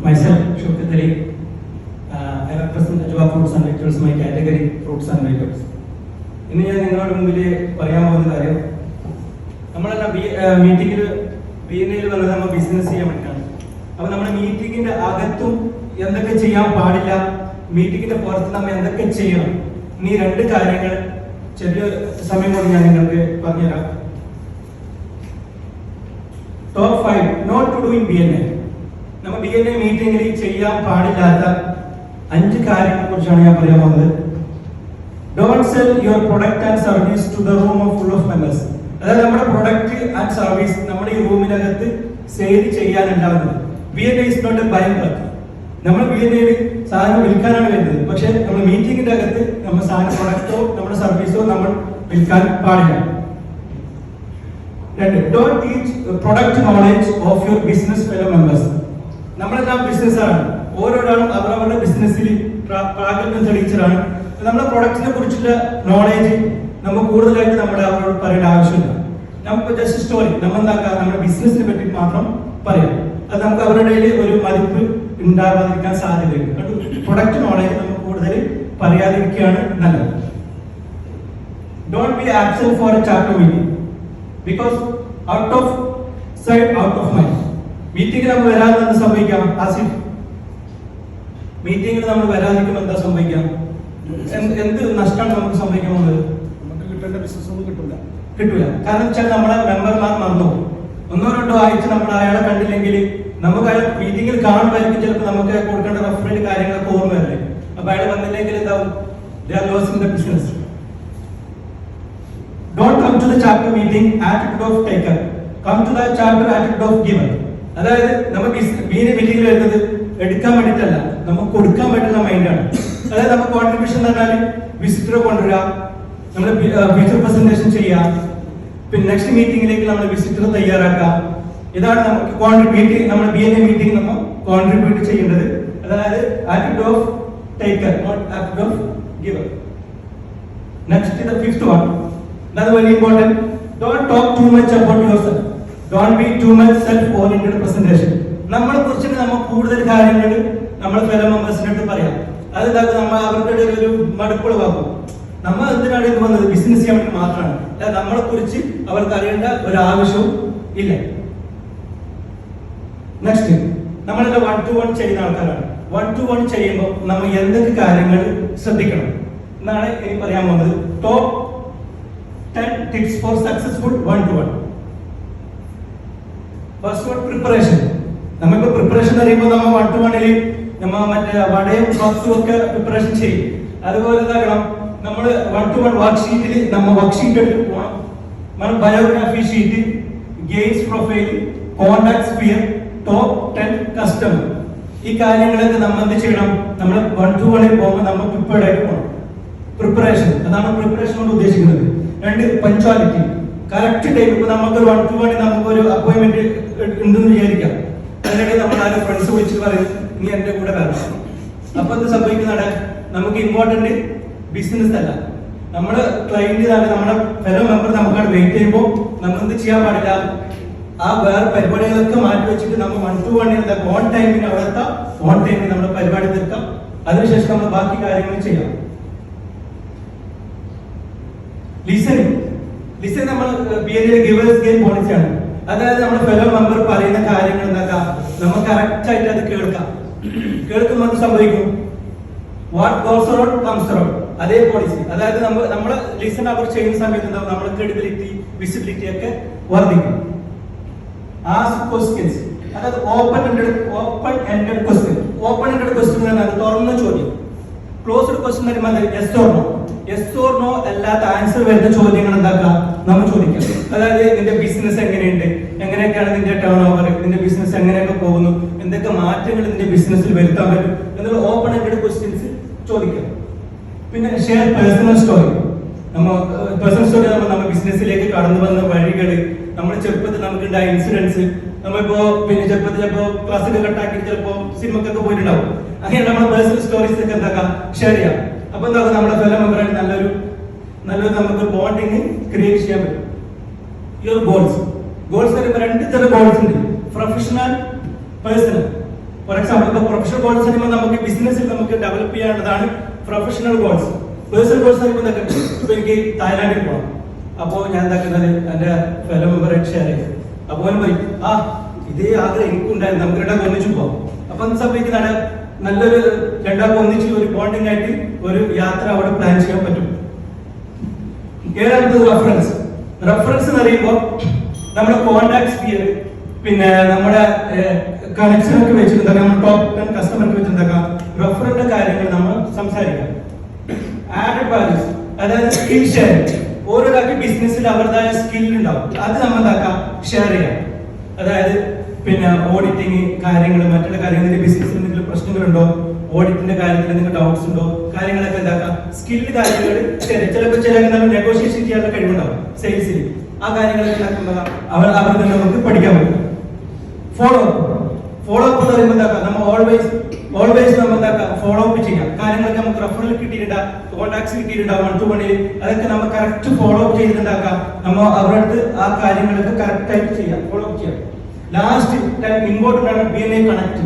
Myself, Shukrit Ali. I represent Ajwa Fruits and Vegetables, my category fruits and vegetables. ഇന്ന് ഞാൻ നിങ്ങളുടെ മുമ്പിൽ പറയാൻ പോകുന്ന കാര്യം, നമ്മളെല്ലാം മീറ്റിങ്ങിൽ BNA വന്നത് നമ്മൾ ബിസിനസ് ചെയ്യാൻ വേണ്ടിയിട്ടാണ്. അപ്പോൾ നമ്മുടെ മീറ്റിങ്ങിന്റെ അകത്തും എന്തൊക്കെ ചെയ്യാൻ പാടില്ല, മീറ്റിങ്ങിന്റെ പുറത്ത് നമ്മൾ എന്തൊക്കെ ചെയ്യണം, ഈ രണ്ട് കാര്യങ്ങൾ ചെറിയ സമയം കൊണ്ട് ഞാൻ നിങ്ങൾക്ക് പറഞ്ഞുതരാം. Top 5 not to do in BNA. നമ്മൾ BNA മീറ്റിംഗിൽ ചെയ്യാൻ പാടില്ലാത്ത 5 കാര്യങ്ങളെ കുറിച്ചാണ് ഞാൻ പറയാൻ പോകുന്നത്. Don't sell your product and service to the room full of members. അതായത് നമ്മുടെ പ്രൊഡക്റ്റ് ആൻഡ് സർവീസ് നമ്മുടെ ഈ റൂമിനകത്ത് sale ചെയ്യാനുണ്ടാവുന്നത്. BNA is not a buying club. നമ്മൾ BNA സാധനം വിൽക്കാനാണ് വരുന്നത്, പക്ഷെ നമ്മൾ മീറ്റിംഗിന്റെ അകത്ത് നമ്മൾ സാധനം പ്രൊഡക്റ്റോ നമ്മുടെ സർവീസോ നമ്മൾ വിൽക്കാൻ പാടില്ല. Don't teach product knowledge of your business fellow members. നമ്മളെല്ലാം ബിസിനസ്സാണ്, ഓരോരാളും അവരവരുടെ ബിസിനസ്സിൽ പ്രാഗൽഭ്യം തെളിയിച്ചതാണ്. നമ്മുടെ പ്രൊഡക്റ്റിനെ കുറിച്ചുള്ള നോളേജ് നമുക്ക് കൂടുതലായിട്ട് നമ്മുടെ അവരോട് പറയേണ്ട ആവശ്യമില്ല. നമുക്ക് ജസ്റ്റ് സ്റ്റോറി നമ്മൾ എന്താക്കാം, നമ്മുടെ ബിസിനസിനെ പറ്റി മാത്രം പറയാം. അത് നമുക്ക് അവരുടെ ഒരു മതിപ്പ് ഉണ്ടാവാതിരിക്കാൻ സാധ്യതയുണ്ട്. പ്രൊഡക്റ്റ് നോളേജ് നമുക്ക് കൂടുതൽ പറയാതിരിക്കുകയാണ് നല്ലത്. Don't be absent for a chapter meeting because out of sight out of mind. മീറ്റിംഗിൽ നമ്മൾ വരാതെ എന്ത് സംഭവിക്കാം? ആസിഫ്, മീറ്റിംഗിൽ നമ്മൾ വരാതിരിക്കുമ്പോൾ എന്താ സംഭവിക്കാം? എന്ത് നഷ്ടമാണ് നമുക്ക് സംഭവിക്കാൻ പോകുന്നത്? നമുക്ക് കിട്ടേണ്ട ബിസിനസ് ഒന്നും കിട്ടില്ല. കാരണം വെച്ചാൽ നമ്മളെ മെമ്പർമാർ മറന്നു. 1-2 ആഴ്ച നമ്മൾ അയാളെ കണ്ടില്ലെങ്കിൽ നമുക്ക് അയാൾ മീറ്റിംഗിൽ കാണുമായിരിക്കും, ചിലപ്പോൾ നമുക്ക് കൊടുക്കേണ്ട റെഫറൻസ് കാര്യങ്ങളൊക്കെ ഓർമ്മ വരില്ലേ. അപ്പൊ അയാൾ വന്നില്ലെങ്കിൽ എന്താവും? They are losing the business. Don't come to the chapter meeting attitude of taker. Come to the chapter attitude of giver. അതായത് നമുക്ക് മീറ്റിംഗിൽ വരുന്നത് എടുക്കാൻ വേണ്ടിയിട്ടല്ല, നമുക്ക് കൊടുക്കാൻ വേണ്ടിയുള്ള മൈൻഡാണ്. അതായത് നമുക്ക് കോൺട്രിബ്യൂഷൻ എന്ന് പറഞ്ഞാൽ വിസിറ്ററെ കൊണ്ടുവരിക, നമ്മൾ ഫീച്ചർ പ്രസന്റേഷൻ ചെയ്യുക, പിന്നെ നെക്സ്റ്റ് മീറ്റിംഗിലേക്ക് നമ്മൾ വിസിറ്റർ തയ്യാറാക്കുക. ഇതാണ് നമുക്ക് മീറ്റിംഗ്, നമ്മുടെ BNA മീറ്റിംഗ് നമ്മൾ കോൺട്രിബ്യൂട്ട് ചെയ്യേണ്ടത്. അതായത് attitude of taker, not attitude of giver. Next the 5th one, that is very important. Don't talk too much about yourself. Don't be too much self-oriented presentation. നമ്മളെ കുറിച്ച് നമ്മൾ കൂടുതൽ കാര്യങ്ങൾ നമ്മുടെ ഫെലോ മെമ്പേഴ്സിന്റെ അടുത്ത് പറയാം. അത് നമ്മൾ അവരുടെ ഒരു മടുപ്പുളവാക്കും. നമ്മൾ എന്തിനാണ് ഇത് വന്നത്? ബിസിനസ് ചെയ്യാൻ വേണ്ടി മാത്രമാണ്. നമ്മളെ കുറിച്ച് അവർക്ക് അറിയേണ്ട ഒരു ആവശ്യവും ഇല്ല. നെക്സ്റ്റ്, നമ്മളെല്ലാം 1-to-1 ചെയ്യുന്ന ആൾക്കാരാണ്. 1-to-1 ചെയ്യുമ്പോൾ നമ്മൾ എന്തൊക്കെ കാര്യങ്ങൾ ശ്രദ്ധിക്കണം എന്നാണ് എനിക്ക് പറയാൻ പോകുന്നത്. Top 10 tips for successful 1-to-1. First one, preparation. നമ്മളിപ്പോ പ്രിപ്പറേഷൻ അറിയുമ്പോൾ നമ്മൾ 1-to-1 നമ്മൾ മറ്റേ വടയും ബോക്സും ഒക്കെ പ്രിപ്പറേഷൻ ചെയ്യും. അതുപോലെ എന്താക്കണം, നമ്മൾ 1-to-1 വർക്ക് ഷീറ്റിൽ നമ്മൾ വർക്ക് ഷീറ്റ് എടുത്ത് പോകണം. നമ്മൾ biography sheet, games profile, contact sphere, top 10 customer, ഈ കാര്യങ്ങളൊക്കെ നമ്മൾ എന്ത് ചെയ്യണം? നമ്മൾ 1-to-1 പോകുമ്പോൾ നമ്മൾ പ്രിപ്പയർഡ് ആയിട്ട് പോകണം. പ്രിപ്പറേഷൻ, അതാണ് പ്രിപ്പറേഷൻ കൊണ്ട് ഉദ്ദേശിക്കുന്നത്. 2, പഞ്ച്വാലിറ്റി. Correct time. ഇപ്പൊ നമുക്കൊരു 1-to-1 നമുക്കൊരു അപ്പോയിന്റ്മെന്റ് ഉണ്ടെന്ന് വിചാരിക്കാം. അതിനിടയിൽ നമ്മൾ ആരും ഫ്രണ്ട്സ് വിളിച്ച് പറയും നീ എന്റെ കൂടെ വരണം. അപ്പൊ എന്ത് സംഭവിക്കുന്നതാണ്? നമുക്ക് ഇമ്പോർട്ടന്റ് ബിസിനസ് അല്ല, നമ്മുടെ ക്ലയന്റിനാണ്, നമ്മുടെ ഫെലോ മെമ്പർ നമുക്കാണ് വെയിറ്റ് ചെയ്യുമ്പോൾ നമ്മൾ എന്ത് ചെയ്യാൻ പാടില്ല? ആ വേറെ പരിപാടികളൊക്കെ മാറ്റി വെച്ചിട്ട് നമ്മൾ 1-to-1 ഓൺ ടൈമിന് അവിടെ എത്താം, ഓൺ ടൈമിന് നമ്മുടെ പരിപാടി തീർക്കാം, അതിനുശേഷം നമ്മൾ ബാക്കി കാര്യങ്ങൾ ചെയ്യാം. ലിസണിങ് നമ്മൾ BNA ഗിവേഴ്സ് ഗെയിം പോളിസിയാണ്. അതായത് നമ്മുടെ ഫെലോ മെമ്പർ പറയുന്ന കാര്യങ്ങൾ എന്താക്കാം, നമ്മൾ കറക്റ്റ് ആയിട്ട് അത് കേൾക്കുമ്പോൾ എന്ത് സംഭവിക്കും? What goes around comes around. അതേ പോളിസി. അതായത് നമ്മൾ ലിസൺ അവർ ചെയ്യുന്ന സമയത്ത് എന്താവും? നമ്മുടെ ക്രെഡിബിലിറ്റി, വിസിബിലിറ്റി ഒക്കെ വർദ്ധിക്കും. ആസ്ക് ക്വസ്റ്റ്യൻസ്, അതായത് open ended question. Open ended question എന്ന് പറഞ്ഞാൽ തുറന്ന ചോദ്യം. ക്ലോസ്ഡ് ക്വസ്റ്റ്യൻ എന്ന് പറയുമ്പോൾ യെസ് ഓർ നോ അല്ലാത്ത ആൻസർ വരുന്ന ചോദ്യങ്ങൾ എന്താക്കാം? നമ്മൾ ചോദിക്കാം. അതായത് നിന്റെ ബിസിനസ് എങ്ങനെയുണ്ട്, എങ്ങനെയൊക്കെയാണ് നിന്റെ ടേൺ ഓവർ, നിന്റെ ബിസിനസ് എങ്ങനെയൊക്കെ പോകുന്നു, എന്തൊക്കെ മാറ്റങ്ങൾ നിന്റെ ബിസിനസ്സിൽ വരുത്താൻ പറ്റും എന്നുള്ള ഓപ്പൺ എൻഡഡ് ക്വസ്റ്റ്യൻസ് ചോദിക്കാം. പിന്നെ ഷെയർ പേഴ്സണൽ സ്റ്റോറി. നമ്മൾ ബിസിനസ്സിലേക്ക് കടന്നു വന്ന വഴികൾ, നമ്മുടെ ചെറുപ്പത്തിൽ നമുക്കുണ്ടായ ഇൻസിഡൻസ്, നമ്മളിപ്പോ പിന്നെ ചെറുപ്പത്തിൽ ചിലപ്പോ ക്ലാസ്സൊക്കെ കട്ടാക്കി ചിലപ്പോ സിനിമക്കൊക്കെ പോയിട്ടുണ്ടാവും. അങ്ങനെ നമ്മുടെ പേഴ്സണൽ സ്റ്റോറീസ് ഒക്കെ എന്താക്കാം? ഷെയർ ചെയ്യാം. അപ്പൊ എന്താക്കും? നമ്മുടെ ഫെലോ മെമ്പറായിട്ട് നല്ലൊരു നമുക്ക് ബോണ്ടിങ് ക്രിയേറ്റ് ചെയ്യാൻ പറ്റും. യുവർ ഗോൾസ് പറയുമ്പോൾ 2 തരം ഗോൾസ് ഉണ്ട്, പ്രൊഫഷണൽ, പേഴ്സണൽ. ഫോർ എക്സാമ്പിൾ ഇപ്പൊ പ്രൊഫഷണൽ ഗോൾസ് പറയുമ്പോൾ നമുക്ക് ബിസിനസ്സിൽ നമുക്ക് ഡെവലപ്പ് ചെയ്യാനുള്ളതാണ് പ്രൊഫഷണൽ ഗോൾസ്. പേഴ്സണൽ ഗോൾസ് പറയുമ്പോൾ ഇപ്പൊ എനിക്ക് തായ്ലാൻഡിൽ പോകണം. അപ്പോൾ ഞാൻ എന്താക്കുന്നത് എന്റെ ഫെലോ മെമ്പറായിട്ട് ഷെയർ ചെയ്യും. അപ്പോൾ അവൻ പറയും ആ ഇതേ ആഗ്രഹം എനിക്കുണ്ടായിരുന്നു, നമുക്ക് രണ്ടാം ഒന്നിച്ചു പോകാം. അപ്പൊ എന്ത് സംഭവിക്കുന്നതാണ്, നല്ലൊരു രണ്ടാം ഒന്നിച്ച് ഒരു ബോണ്ടിങ് ആയിട്ട് ഒരു യാത്ര അവിടെ പ്ലാൻ ചെയ്യാൻ പറ്റും. ഏഴാമത്തത് റെഫറൻസ്. റെഫറൻസ് എന്ന് പറയുമ്പോൾ നമ്മുടെ കോണ്ടാക്ട് സ്ഫിയർ, പിന്നെ നമ്മുടെ കണക്ഷൻ ഒക്കെ വെച്ചിട്ടുണ്ടാക്കാം, നമ്മുടെ ടോപ്പ് 10 കസ്റ്റമർക്ക് വെച്ചിട്ടുണ്ടാക്കാം. റെഫറിന്റെ കാര്യങ്ങൾ നമ്മൾ സംസാരിക്കാം. ആഡഡ് വാല്യൂസ്, അതായത് സ്കിൽ ഷെയർ. ഓരോരാൾക്ക് ബിസിനസ്സിൽ അവരുടേതായ സ്കിൽ ഉണ്ടാവും, അത് നമ്മൾ എന്താക്കാം, ഷെയർ ചെയ്യാം. അതായത് പിന്നെ ഓഡിറ്റിംഗ് കാര്യങ്ങൾ, മറ്റുള്ള കാര്യങ്ങളിൽ ബിസിനസ്സിൽ എന്തെങ്കിലും പ്രശ്നങ്ങളുണ്ടോ, ഓഡിറ്റിന്റെ കാര്യത്തിൽ എന്തെങ്കിലും ഡൗട്ട്സ് ഉണ്ടോ, കാര്യങ്ങളൊക്കെ എന്താക്കാം, സ്കില്ല് കാര്യങ്ങൾ ചിലപ്പോൾ ചില നെഗോഷിയേഷൻ ചെയ്യാനുള്ള കഴിവുണ്ടാവും സെയിൽസിൽ. ആ കാര്യങ്ങളൊക്കെ അവർക്ക് നമുക്ക് പഠിക്കാൻ പറ്റും. ഫോളോ അപ്പ് എന്ന് പറയുമ്പോൾ എന്താക്കാം, നമ്മൾ ഓൾവേസ് നമ്മൾ എന്താക്കാം, ഫോളോ അപ്പ് ചെയ്യാം. കാര്യങ്ങളൊക്കെ നമുക്ക് റെഫറൽ കിട്ടിയിട്ടുണ്ടാ, കോൺടാക്ട്സ് കിട്ടിയിട്ടുണ്ടാവും, 1 to 1 അതൊക്കെ നമ്മൾ കറക്റ്റ് ഫോളോ അപ്പ് ചെയ്തിട്ടുണ്ടാക്കാം. നമ്മൾ അവരുടെ അടുത്ത് ആ കാര്യങ്ങളൊക്കെ കറക്റ്റ് ആയിട്ട് ചെയ്യാം, ഫോളോ അപ്പ് ചെയ്യാം. ലാസ്റ്റ് ഇമ്പോർട്ടന്റ് ആണ് BNA കണക്ട്,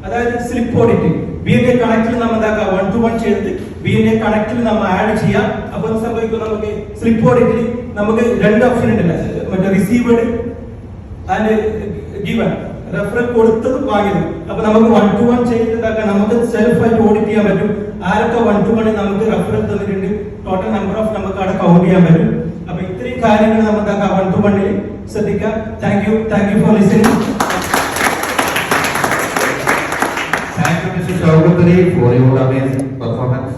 അതായത് സ്ലിപ്പ് ഓഡിറ്റ്. BNA കണക്റ്റിൽ നമ്മൾ എന്താക്കാം, 1 to 1 ചെയ്തിട്ട് BNA കണക്റ്റിൽ നമ്മൾ ആഡ് ചെയ്യാം. അപ്പോൾ എന്ത് സംഭവിക്കും, നമുക്ക് സ്ലിപ്പ് ഓഡിറ്റിൽ നമുക്ക് 2 ഓപ്ഷൻ ഉണ്ടല്ലോ, മറ്റേ റിസീവഡ് ആൻഡ് ഗിവൺ, റെഫറൽ കൊടുത്തത് വാങ്ങിയത്. അപ്പൊ നമുക്ക് 1 to 1 ചെയ്തിട്ടാക്കാൻ നമുക്ക് സെൽഫ് ആയിട്ട് ഓഡിറ്റ് ചെയ്യാൻ പറ്റും. ആരൊക്കെ 1 to 1 നമുക്ക് റെഫറൽ തന്നിട്ടുണ്ട്, ടോട്ടൽ നമ്പർ ഓഫ് നമുക്ക് അവിടെ കൗണ്ട് ചെയ്യാൻ പറ്റും. അപ്പൊ ഇത്രയും കാര്യങ്ങൾ നമുക്ക് 1 to 1 ശ്രദ്ധിക്കാം. Thank you for listening. Thank you, Mr. Chaudhary, for your amazing performance.